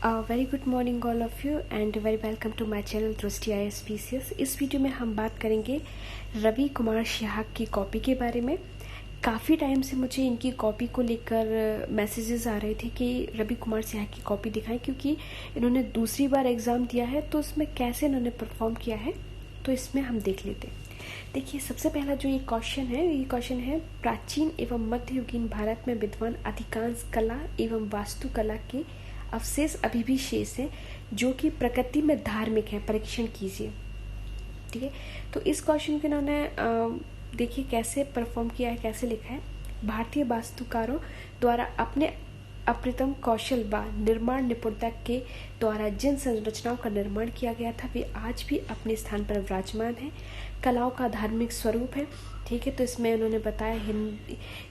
Very good morning all of you and very welcome to my channel Drishti IAS इस video में हम बात करेंगे रवि कुमार सिहाग की कॉपी के बारे में। काफ़ी टाइम से मुझे इनकी कॉपी को लेकर मैसेजेस आ रहे थे कि रवि कुमार सिहाग की कॉपी दिखाएं, क्योंकि इन्होंने दूसरी बार एग्ज़ाम दिया है तो उसमें कैसे इन्होंने परफॉर्म किया है तो इसमें हम देख लेते हैं। देखिए, सबसे पहला जो ये क्वेश्चन है प्राचीन एवं मध्ययुगीन भारत में विद्वान अधिकांश कला एवं वास्तुकला के अवशेष अभी भी शेष हैं जो कि प्रकृति में धार्मिक है, परीक्षण कीजिए। ठीक है, तो इस क्वेश्चन को इन्होंने देखिए कैसे परफॉर्म किया है, कैसे लिखा है। भारतीय वास्तुकारों द्वारा अपने अप्रतिम कौशल व निर्माण निपुणता के द्वारा जिन संरचनाओं का निर्माण किया गया था वे आज भी अपने स्थान पर विराजमान है। कलाओं का धार्मिक स्वरूप है। ठीक है, तो इसमें उन्होंने बताया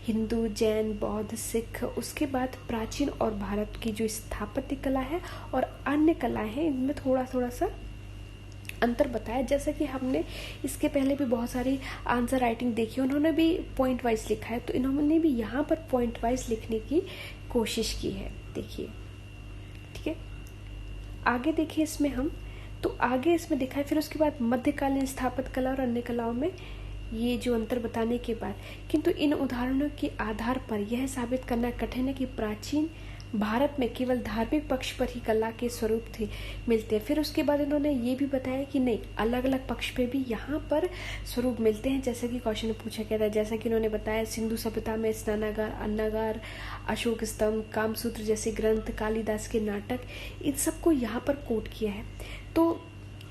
हिंदू, जैन, बौद्ध, सिख, उसके बाद प्राचीन और भारत की जो स्थापत्य कला है और अन्य कलाएं हैं इनमें थोड़ा थोड़ा सा अंतर बताया। जैसा कि हमने इसके पहले भी बहुत सारी आंसर राइटिंग देखी, उन्होंने भी पॉइंट वाइज लिखा है, तो इन्होंने भी यहाँ पर पॉइंट वाइज लिखने की कोशिश की है। देखिए, ठीक है, आगे देखिए इसमें हम तो आगे इसमें दिखा है। फिर उसके बाद मध्यकालीन स्थापत्य कला और अन्य कलाओं में ये जो अंतर बताने के बाद, किंतु इन उदाहरणों के आधार पर यह साबित करना कठिन है कि प्राचीन भारत में केवल धार्मिक पक्ष पर ही कला के स्वरूप थे मिलते हैं। फिर उसके बाद इन्होंने ये भी बताया कि नहीं, अलग अलग पक्ष पे भी यहाँ पर स्वरूप मिलते हैं, जैसा कि क्वेश्चन में पूछा गया था। जैसा कि इन्होंने बताया सिंधु सभ्यता में स्नानागार, अन्नागार, अशोक स्तंभ, कामसूत्र जैसे ग्रंथ, कालिदास के नाटक, इन सबको यहाँ पर कोट किया है। तो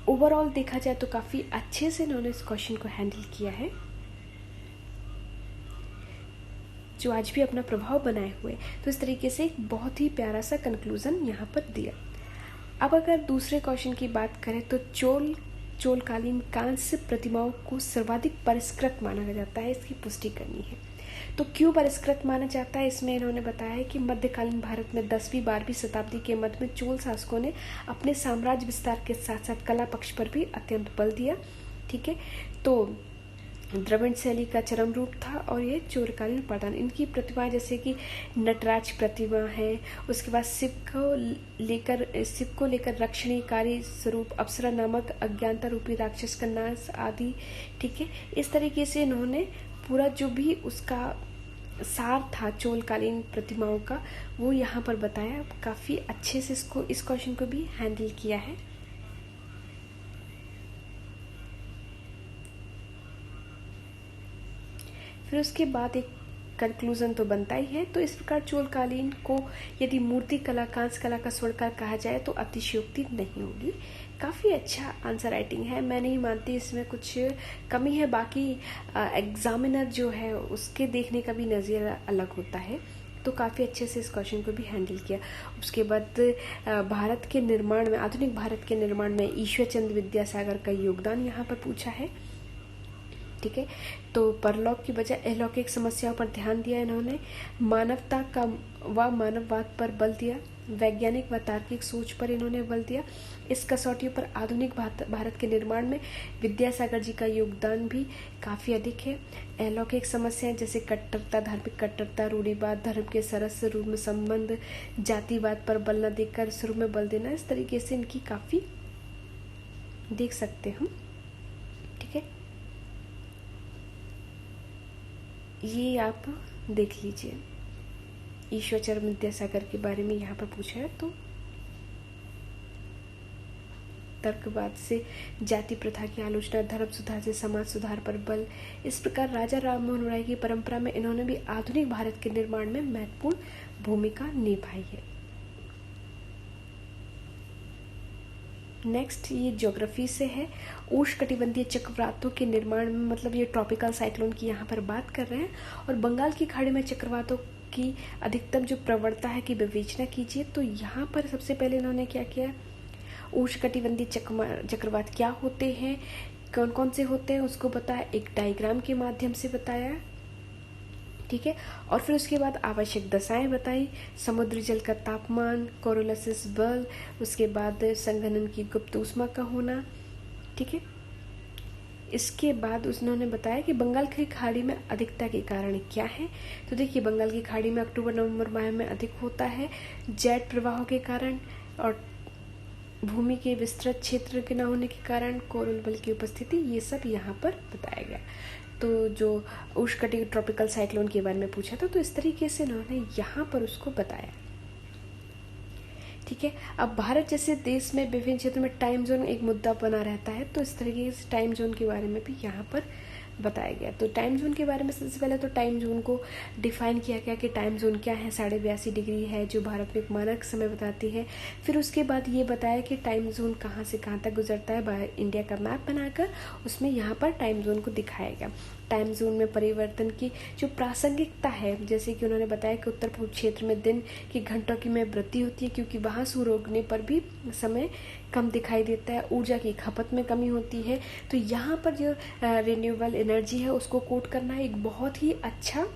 ओवरऑल देखा जाए तो काफी अच्छे से इन्होंने इस क्वेश्चन को हैंडल किया है, जो आज भी अपना प्रभाव बनाए हुए। तो इस तरीके से एक बहुत ही प्यारा सा कंक्लूजन यहाँ पर दिया। अब अगर दूसरे क्वेश्चन की बात करें तो चोलकालीन कांस्य प्रतिमाओं को सर्वाधिक परिष्कृत माना जाता है, इसकी पुष्टि करनी है। तो क्यों परिष्कृत माना जाता है, इसमें इन्होंने बताया है कि मध्यकालीन भारत में 10वीं-12वीं शताब्दी के मध्य में चोल शासकों ने अपने साम्राज्य विस्तार के साथ साथ कला पक्ष पर भी अत्यंत बल दिया। ठीक है, तो द्रविड़ शैली का चरम रूप था और ये चोलकालीन प्रधान। इनकी प्रतिमाएं जैसे कि नटराज प्रतिमा है, उसके बाद शिव को लेकर रक्षणीकारी स्वरूप, अप्सरा नामक अज्ञानता रूपी राक्षस का नाश आदि। ठीक है, इस तरीके से इन्होंने पूरा जो भी उसका सार था चोलकालीन प्रतिमाओं का वो यहाँ पर बताया। काफी अच्छे से इस क्वेश्चन को भी हैंडल किया है। फिर उसके बाद एक कंक्लूजन तो बनता ही है। तो इस प्रकार चोलकालीन को यदि मूर्ति कला, कांस्य कला का स्वर्णकाल कहा जाए तो अतिशयोक्ति नहीं होगी। काफ़ी अच्छा आंसर राइटिंग है, मैं नहीं मानती इसमें कुछ कमी है। बाकी एग्जामिनर जो है उसके देखने का भी नज़रिया अलग होता है। तो काफ़ी अच्छे से इस क्वेश्चन को भी हैंडल किया। उसके बाद भारत के निर्माण में, आधुनिक भारत के निर्माण में ईश्वर चंद्र विद्यासागर का योगदान यहाँ पर पूछा है। ठीक है, तो परलौक की बजाय अलौकिक समस्याओं पर ध्यान दिया इन्होंने। मानवता का व मानववाद पर बल दिया। वैज्ञानिक व तार्किक सोच पर इन्होंने बल दिया। इस कसौटियों पर आधुनिक भारत के निर्माण में विद्यासागर जी का योगदान भी काफ़ी अधिक है। अलौकिक समस्याएं जैसे कट्टरता, धार्मिक कट्टरता, रूढ़िवाद, धर्म के सरस रूप में संबंध, जातिवाद पर बल न देकर स्वरूप में बल देना, इस तरीके से इनकी काफ़ी देख सकते हम। ठीक है, ये आप देख लीजिए। ईश्वर चंद्र विद्यासागर के बारे में यहाँ पर पूछा है। तो तर्कवाद से जाति प्रथा की आलोचना, धर्म सुधार से समाज सुधार पर बल। इस प्रकार राजा राम मोहन राय की परंपरा में इन्होंने भी आधुनिक भारत के निर्माण में महत्वपूर्ण भूमिका निभाई है। नेक्स्ट ये ज्योग्राफी से है। उष्णकटिबंधीय चक्रवातों के निर्माण में, मतलब ये ट्रॉपिकल साइक्लोन की यहाँ पर बात कर रहे हैं। और बंगाल की खाड़ी में चक्रवातों की अधिकतम जो प्रवणता है की विवेचना कीजिए। तो यहाँ पर सबसे पहले इन्होंने क्या किया, उष्णकटिबंधीय चक्रवात क्या होते हैं, कौन कौन से होते हैं उसको बताया, एक डायग्राम के माध्यम से बताया। ठीक है, और फिर उसके बाद आवश्यक दशाएं बताई। समुद्री जल का तापमान, कोरोलिसिस बल, उसके बाद संघनन की गुप्त ऊष्मा का होना। ठीक है, इसके बाद उन्होंने बताया कि बंगाल की खाड़ी में अधिकता के कारण क्या है। तो देखिए, बंगाल की खाड़ी में अक्टूबर नवंबर माह में अधिक होता है जेट प्रवाहों के कारण। और भूमि के विस्तृत क्षेत्र के न होने के कारण कोरल बल की उपस्थिति, ये सब यहाँ पर बताया गया। तो जो उष्णकटिबंधीय ट्रॉपिकल साइक्लोन के बारे में पूछा था, तो इस तरीके से उन्होंने यहाँ पर उसको बताया। ठीक है, अब भारत जैसे देश में विभिन्न क्षेत्रों में टाइम जोन एक मुद्दा बना रहता है, तो इस तरीके से टाइम जोन के बारे में भी यहाँ पर बताया गया। तो टाइम जोन के बारे में सबसे पहले तो टाइम जोन को डिफाइन किया गया कि टाइम जोन क्या है। 82.5 डिग्री है जो भारत में एक मानक समय बताती है। फिर उसके बाद ये बताया कि टाइम जोन कहाँ से कहाँ तक गुजरता है। इंडिया का मैप बनाकर उसमें यहाँ पर टाइम जोन को दिखाया गया। टाइम जोन में परिवर्तन की जो प्रासंगिकता है, जैसे कि उन्होंने बताया कि उत्तर पूर्व क्षेत्र में दिन की घंटों की में वृद्धि होती है, क्योंकि वहाँ सूर्य उगने पर भी समय कम दिखाई देता है। ऊर्जा की खपत में कमी होती है। तो यहाँ पर जो रिन्यूएबल एनर्जी है उसको कोट करना एक बहुत ही अच्छा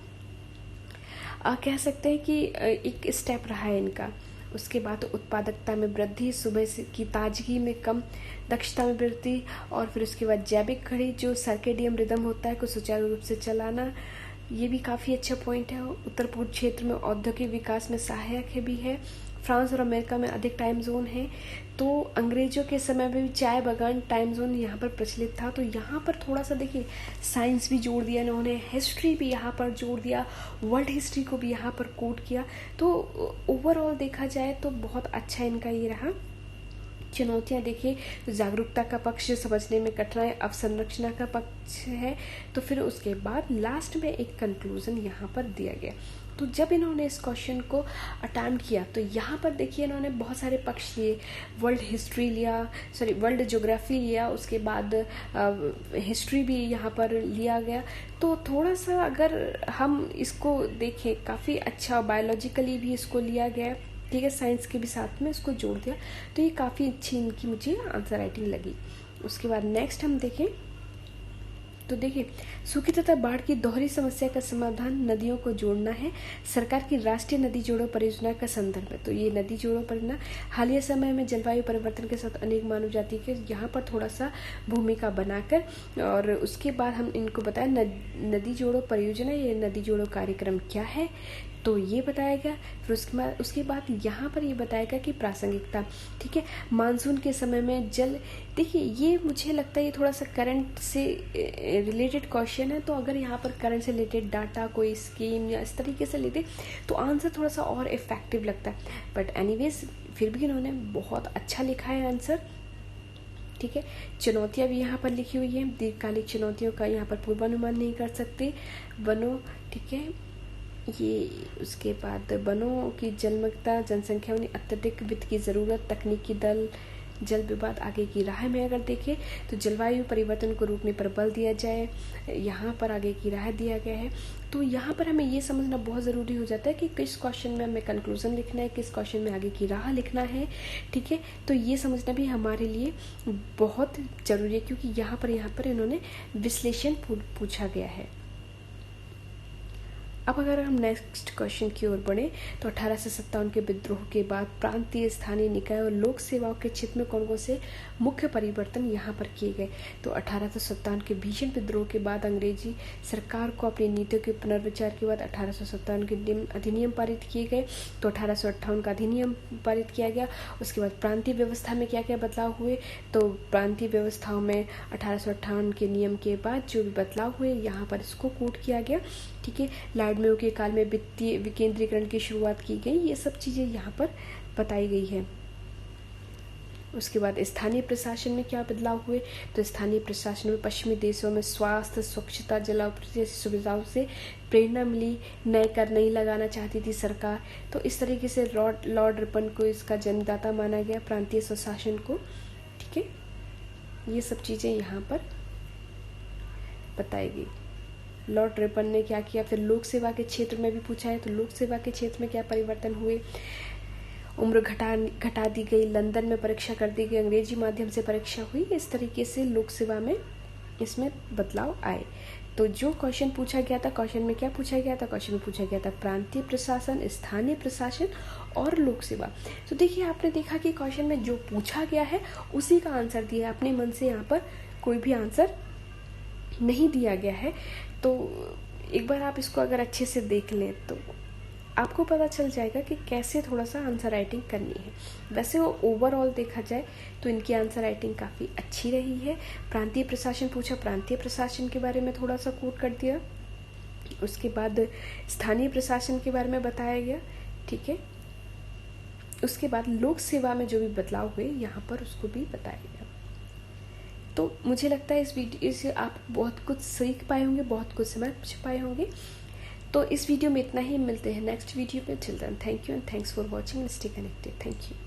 कह सकते हैं कि एक स्टेप रहा है इनका। उसके बाद उत्पादकता में वृद्धि, सुबह की ताजगी में कम, दक्षता में वृद्धि, और फिर उसके बाद जैविक घड़ी जो सर्केडियम रिदम होता है को सुचारू रूप से चलाना, ये भी काफ़ी अच्छा पॉइंट है। उत्तर पूर्व क्षेत्र में औद्योगिक विकास में सहायक है भी है। फ्रांस और अमेरिका में अधिक टाइम जोन है। तो अंग्रेजों के समय में भी चाय बागान टाइम जोन यहाँ पर प्रचलित था। तो यहाँ पर थोड़ा सा देखिए साइंस भी जोड़ दिया इन्होंने, हिस्ट्री भी यहाँ पर जोड़ दिया, वर्ल्ड हिस्ट्री को भी यहाँ पर कोट किया। तो ओवरऑल देखा जाए तो बहुत अच्छा इनका ये रहा। चुनौतियां देखिए, जागरूकता का पक्ष, समझने में कठिनाई, अवसंरचना का पक्ष है। तो फिर उसके बाद लास्ट में एक कंक्लूजन यहाँ पर दिया गया। तो जब इन्होंने इस क्वेश्चन को अटेम्प्ट किया तो यहाँ पर देखिए इन्होंने बहुत सारे पक्ष लिए, वर्ल्ड हिस्ट्री लिया, वर्ल्ड ज्योग्राफी लिया, उसके बाद हिस्ट्री भी यहाँ पर लिया गया। तो थोड़ा सा अगर हम इसको देखें काफ़ी अच्छा, बायोलॉजिकली भी इसको लिया गया, ठीक है, साइंस के भी साथ में इसको जोड़ दिया। तो ये काफ़ी अच्छी इनकी मुझे आंसर राइटिंग लगी। उसके बाद नेक्स्ट हम देखें तो देखिए, सूखी तथा बाढ़ की दोहरी समस्या का समाधान नदियों को जोड़ना है। सरकार की राष्ट्रीय नदी जोड़ो परियोजना का संदर्भ है। तो ये नदी जोड़ो परियोजना हालिया समय में जलवायु परिवर्तन के साथ अनेक मानव जाति के यहाँ पर थोड़ा सा भूमिका बनाकर, और उसके बाद हम इनको बताया नदी जोड़ो परियोजना, ये नदी जोड़ो कार्यक्रम क्या है, तो ये बताया गया। फिर उसके बाद यहाँ पर ये बताया गया कि प्रासंगिकता, ठीक है, मानसून के समय में जल, देखिए ये मुझे लगता है ये थोड़ा सा करंट से रिलेटेड क्वेश्चन है। तो अगर यहाँ पर करंट से रिलेटेड डाटा, कोई स्कीम या इस तरीके से लेते तो आंसर थोड़ा सा और इफेक्टिव लगता है। बट एनीवेज फिर भी इन्होंने बहुत अच्छा लिखा है आंसर, ठीक है। चुनौतियां भी यहाँ पर लिखी हुई है। दीर्घकालिक चुनौतियों का यहाँ पर पूर्वानुमान नहीं कर सकते। वनों, ठीक है, ये उसके बाद वनों की जलमग्नता, जनसंख्या में अत्यधिक वित्त की जरूरत, तकनीकी दल, जल विवाद, आगे की राह में अगर देखें तो जलवायु परिवर्तन को रोकने पर बल दिया जाए, यहाँ पर आगे की राह दिया गया है। तो यहाँ पर हमें ये समझना बहुत ज़रूरी हो जाता है कि किस क्वेश्चन में हमें कंक्लूजन लिखना है, किस क्वेश्चन में आगे की राह लिखना है, ठीक है। तो ये समझना भी हमारे लिए बहुत ज़रूरी है, क्योंकि यहाँ पर इन्होंने विश्लेषण पूछा गया है। अब अगर हम नेक्स्ट क्वेश्चन की ओर बढ़े तो 1857 के विद्रोह के बाद प्रांतीय, स्थानीय निकाय और लोक सेवाओं के क्षेत्र में कौन कौन से मुख्य परिवर्तन यहाँ पर किए गए। तो 1857 के भीषण विद्रोह के बाद अंग्रेजी सरकार को अपनी नीतियों के पुनर्विचार के बाद 1857 के अधिनियम पारित किए गए। तो 1858 का अधिनियम पारित किया गया। उसके बाद प्रांतीय व्यवस्था में क्या क्या बदलाव हुए, तो प्रांतीय व्यवस्थाओं में 1858 के नियम के बाद जो भी बदलाव हुए यहाँ पर इसको कोट किया गया, ठीक है। लॉर्ड मेयो के काल में वित्तीय विकेंद्रीकरण की शुरुआत की गई, ये सब चीज़ें यहाँ पर बताई गई है। उसके बाद स्थानीय प्रशासन में क्या बदलाव हुए, तो स्थानीय प्रशासन में पश्चिमी देशों में स्वास्थ्य, स्वच्छता, जलापूर्ति जैसी सुविधाओं से प्रेरणा मिली। नए कर नहीं लगाना चाहती थी सरकार, तो इस तरीके से लॉर्ड रिपन को इसका जन्मदाता माना गया, प्रांतीय स्वशासन को, ठीक है। ये सब चीज़ें यहाँ पर बताई गई। लॉर्ड रिपन ने क्या किया। फिर लोक सेवा के क्षेत्र में भी पूछा है, तो लोक सेवा के क्षेत्र में क्या परिवर्तन हुए। उम्र घटा दी गई, लंदन में परीक्षा कर दी गई, अंग्रेजी माध्यम से परीक्षा हुई, इस तरीके से लोक सेवा में इसमें बदलाव आए। तो जो क्वेश्चन पूछा गया था, क्वेश्चन में क्या पूछा गया था, क्वेश्चन में पूछा गया था प्रांतीय प्रशासन, स्थानीय प्रशासन और लोक सेवा। तो देखिए आपने देखा कि क्वेश्चन में जो पूछा गया है उसी का आंसर दिया, अपने मन से यहाँ पर कोई भी आंसर नहीं दिया गया है। तो एक बार आप इसको अगर अच्छे से देख लें तो आपको पता चल जाएगा कि कैसे थोड़ा सा आंसर राइटिंग करनी है। वैसे वो ओवरऑल देखा जाए तो इनकी आंसर राइटिंग काफ़ी अच्छी रही है। प्रांतीय प्रशासन पूछा, प्रांतीय प्रशासन के बारे में थोड़ा सा कोट कर दिया। उसके बाद स्थानीय प्रशासन के बारे में बताया गया, ठीक है। उसके बाद लोक सेवा में जो भी बदलाव हुए यहाँ पर उसको भी बताया गया। तो मुझे लगता है इस वीडियो से आप बहुत कुछ सीख पाए होंगे, बहुत कुछ समझ पाए होंगे। तो इस वीडियो में इतना ही, मिलते हैं नेक्स्ट वीडियो में। Children, thank you and thanks for watching and stay connected. Thank you.